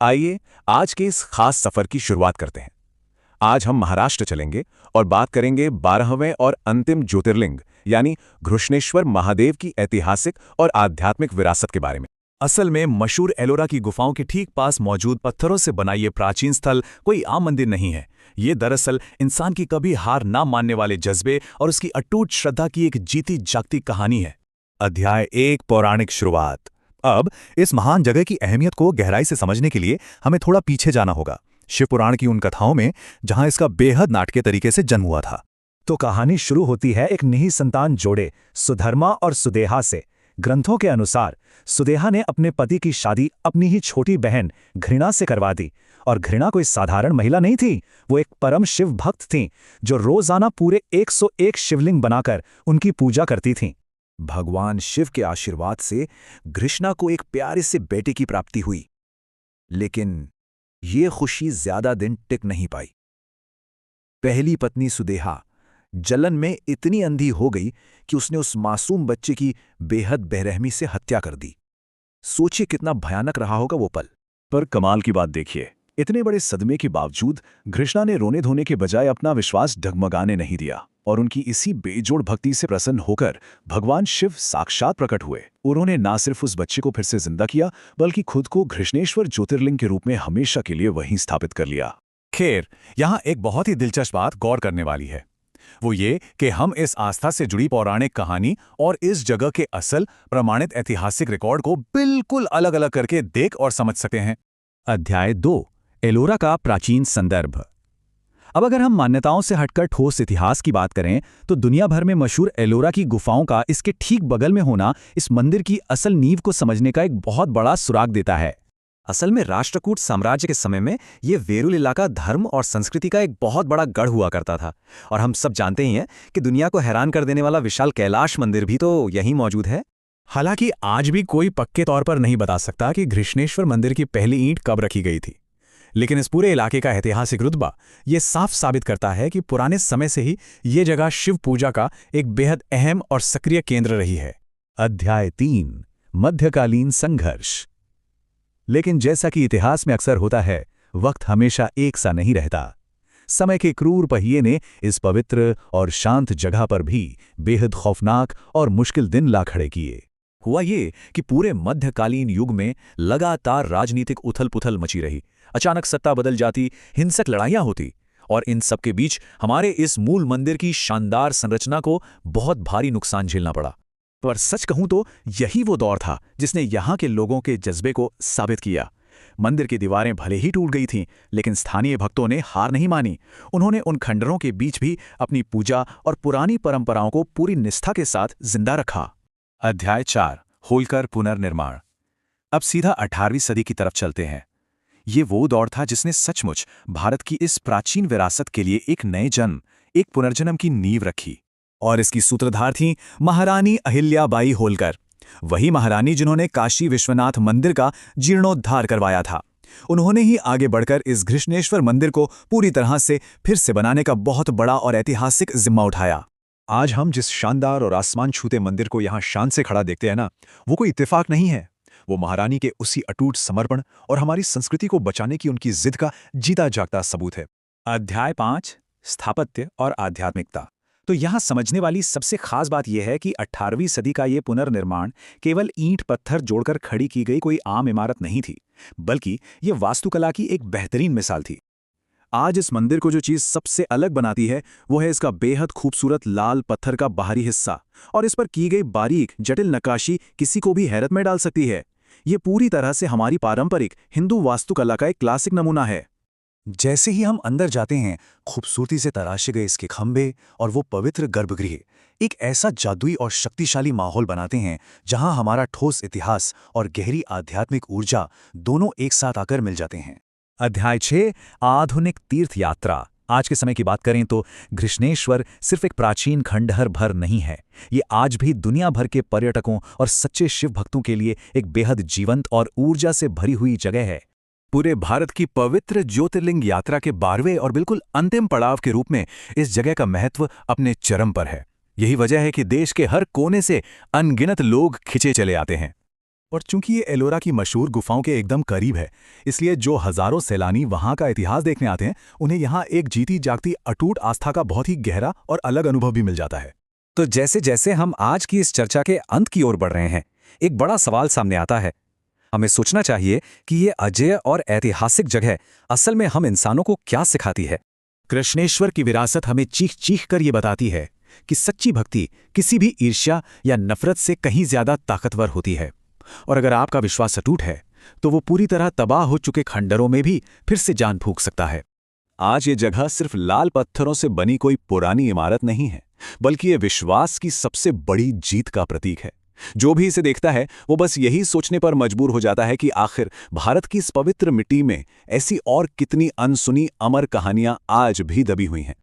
आइए आज के इस खास सफर की शुरुआत करते हैं। आज हम महाराष्ट्र चलेंगे और बात करेंगे 12वें और अंतिम ज्योतिर्लिंग यानी घृष्णेश्वर महादेव की ऐतिहासिक और आध्यात्मिक विरासत के बारे में। असल में मशहूर एलोरा की गुफाओं के ठीक पास मौजूद पत्थरों से बना ये प्राचीन स्थल कोई आम मंदिर नहीं है। ये दरअसल इंसान की कभी हार ना मानने वाले जज्बे और उसकी अटूट श्रद्धा की एक जीती जागती कहानी है। अध्याय 1 पौराणिक शुरुआत। अब इस महान जगह की अहमियत को गहराई से समझने के लिए हमें थोड़ा पीछे जाना होगा, शिव पुराण की उन कथाओं में जहां इसका बेहद नाटकीय तरीके से जन्म हुआ था। तो कहानी शुरू होती है एक निही संतान जोड़े सुधर्मा और सुदेहा से। ग्रंथों के अनुसार सुदेहा ने अपने पति की शादी अपनी ही छोटी बहन घृणा से करवा दी। और घृणा कोई साधारण महिला नहीं थी, वो एक परम शिव भक्त थीं जो रोजाना पूरे 101 शिवलिंग बनाकर उनकी पूजा करती थीं। भगवान शिव के आशीर्वाद से घृष्णा को एक प्यारे से बेटे की प्राप्ति हुई, लेकिन ये खुशी ज्यादा दिन टिक नहीं पाई। पहली पत्नी सुदेहा जलन में इतनी अंधी हो गई कि उसने उस मासूम बच्चे की बेहद बेरहमी से हत्या कर दी। सोचिए कितना भयानक रहा होगा वो पल। पर कमाल की बात देखिए, इतने बड़े सदमे के बावजूद घृष्णा ने रोने धोने के बजाय अपना विश्वास डगमगाने नहीं दिया और उनकी इसी बेजोड़ भक्ति से प्रसन्न होकर भगवान शिव साक्षात प्रकट हुए। उन्होंने ना सिर्फ उस बच्चे को फिर से जिंदा किया, बल्कि खुद को घृष्णेश्वर ज्योतिर्लिंग के रूप में हमेशा के लिए वहीं स्थापित कर लिया। खैर, यहाँ एक बहुत ही दिलचस्प बात गौर करने वाली है, वो ये कि हम इस आस्था से जुड़ी पौराणिक कहानी और इस जगह के असल प्रमाणित ऐतिहासिक रिकॉर्ड को बिल्कुल अलग अलग करके देख और समझ सकते हैं। अध्याय 2 एलोरा का प्राचीन संदर्भ। अब अगर हम मान्यताओं से हटकर ठोस इतिहास की बात करें तो दुनिया भर में मशहूर एलोरा की गुफाओं का इसके ठीक बगल में होना इस मंदिर की असल नींव को समझने का एक बहुत बड़ा सुराग देता है। असल में राष्ट्रकूट साम्राज्य के समय में ये वेरुल इलाका धर्म और संस्कृति का एक बहुत बड़ा गढ़ हुआ करता था। और हम सब जानते ही हैं कि दुनिया को हैरान कर देने वाला विशाल कैलाश मंदिर भी तो यहीं मौजूद है। हालांकि आज भी कोई पक्के तौर पर नहीं बता सकता कि घृष्णेश्वर मंदिर की पहली ईंट कब रखी गई थी, लेकिन इस पूरे इलाके का ऐतिहासिक रुतबा ये साफ साबित करता है कि पुराने समय से ही ये जगह शिव पूजा का एक बेहद अहम और सक्रिय केंद्र रही है। अध्याय 3 मध्यकालीन संघर्ष। लेकिन जैसा कि इतिहास में अक्सर होता है, वक्त हमेशा एक सा नहीं रहता। समय के क्रूर पहिए ने इस पवित्र और शांत जगह पर भी बेहद खौफनाक और मुश्किल दिन ला खड़े किए। हुआ ये कि पूरे मध्यकालीन युग में लगातार राजनीतिक उथल-पुथल मची रही। अचानक सत्ता बदल जाती, हिंसक लड़ाइयां होती, और इन सब के बीच हमारे इस मूल मंदिर की शानदार संरचना को बहुत भारी नुकसान झेलना पड़ा। पर सच कहूं तो यही वो दौर था जिसने यहाँ के लोगों के जज्बे को साबित किया। मंदिर की दीवारें भले ही टूट गई थीं, लेकिन स्थानीय भक्तों ने हार नहीं मानी। उन्होंने उन खंडरों के बीच भी अपनी पूजा और पुरानी परंपराओं को पूरी निष्ठा के साथ जिंदा रखा। अध्याय 4 होलकर पुनर्निर्माण। अब सीधा 18वीं सदी की तरफ चलते हैं। ये वो दौर था जिसने सचमुच भारत की इस प्राचीन विरासत के लिए एक नए जन्म, एक पुनर्जन्म की नींव रखी। और इसकी सूत्रधार थीं महारानी अहिल्याबाई होलकर, वही महारानी जिन्होंने काशी विश्वनाथ मंदिर का जीर्णोद्धार करवाया था। उन्होंने ही आगे बढ़कर इस घृष्णेश्वर मंदिर को पूरी तरह से फिर से बनाने का बहुत बड़ा और ऐतिहासिक जिम्मा उठाया। आज हम जिस शानदार और आसमान छूते मंदिर को यहाँ शान से खड़ा देखते हैं ना, वो कोई इत्तेफाक नहीं है। वो महारानी के उसी अटूट समर्पण और हमारी संस्कृति को बचाने की उनकी जिद का जीता जागता सबूत है। अध्याय 5 स्थापत्य और आध्यात्मिकता। तो यहाँ समझने वाली सबसे खास बात यह है कि 18वीं सदी का ये पुनर्निर्माण केवल ईंट पत्थर जोड़कर खड़ी की गई कोई आम इमारत नहीं थी, बल्कि ये वास्तुकला की एक बेहतरीन मिसाल थी। आज इस मंदिर को जो चीज़ सबसे अलग बनाती है वो है इसका बेहद खूबसूरत लाल पत्थर का बाहरी हिस्सा, और इस पर की गई बारीक जटिल नक्काशी किसी को भी हैरत में डाल सकती है। ये पूरी तरह से हमारी पारंपरिक हिंदू वास्तुकला का एक क्लासिक नमूना है। जैसे ही हम अंदर जाते हैं, खूबसूरती से तराशे गए इसके खंभे और वो पवित्र गर्भगृह एक ऐसा जादुई और शक्तिशाली माहौल बनाते हैं जहां हमारा ठोस इतिहास और गहरी आध्यात्मिक ऊर्जा दोनों एक साथ आकर मिल जाते हैं। अध्याय 6 आधुनिक तीर्थ यात्रा। आज के समय की बात करें तो घृष्णेश्वर सिर्फ एक प्राचीन खंडहर भर नहीं है, ये आज भी दुनिया भर के पर्यटकों और सच्चे शिव भक्तों के लिए एक बेहद जीवंत और ऊर्जा से भरी हुई जगह है। पूरे भारत की पवित्र ज्योतिर्लिंग यात्रा के 12वें और बिल्कुल अंतिम पड़ाव के रूप में इस जगह का महत्व अपने चरम पर है। यही वजह है कि देश के हर कोने से अनगिनत लोग खिंचे चले आते हैं। और चूंकि ये एलोरा की मशहूर गुफाओं के एकदम करीब है, इसलिए जो हजारों सैलानी वहां का इतिहास देखने आते हैं, उन्हें यहाँ एक जीती जागती अटूट आस्था का बहुत ही गहरा और अलग अनुभव भी मिल जाता है। तो जैसे जैसे हम आज की इस चर्चा के अंत की ओर बढ़ रहे हैं, एक बड़ा सवाल सामने आता है। हमें सोचना चाहिए कि ये अजेय और ऐतिहासिक जगह असल में हम इंसानों को क्या सिखाती है। कृष्णेश्वर की विरासत हमें चीख चीख कर ये बताती है कि सच्ची भक्ति किसी भी ईर्ष्या या नफरत से कहीं ज्यादा ताकतवर होती है, और अगर आपका विश्वास अटूट है तो वो पूरी तरह तबाह हो चुके खंडरों में भी फिर से जान फूंक सकता है। आज ये जगह सिर्फ लाल पत्थरों से बनी कोई पुरानी इमारत नहीं है, बल्कि ये विश्वास की सबसे बड़ी जीत का प्रतीक है। जो भी इसे देखता है वो बस यही सोचने पर मजबूर हो जाता है कि आखिर भारत की इस पवित्र मिट्टी में ऐसी और कितनी अनसुनी अमर कहानियां आज भी दबी हुई हैं।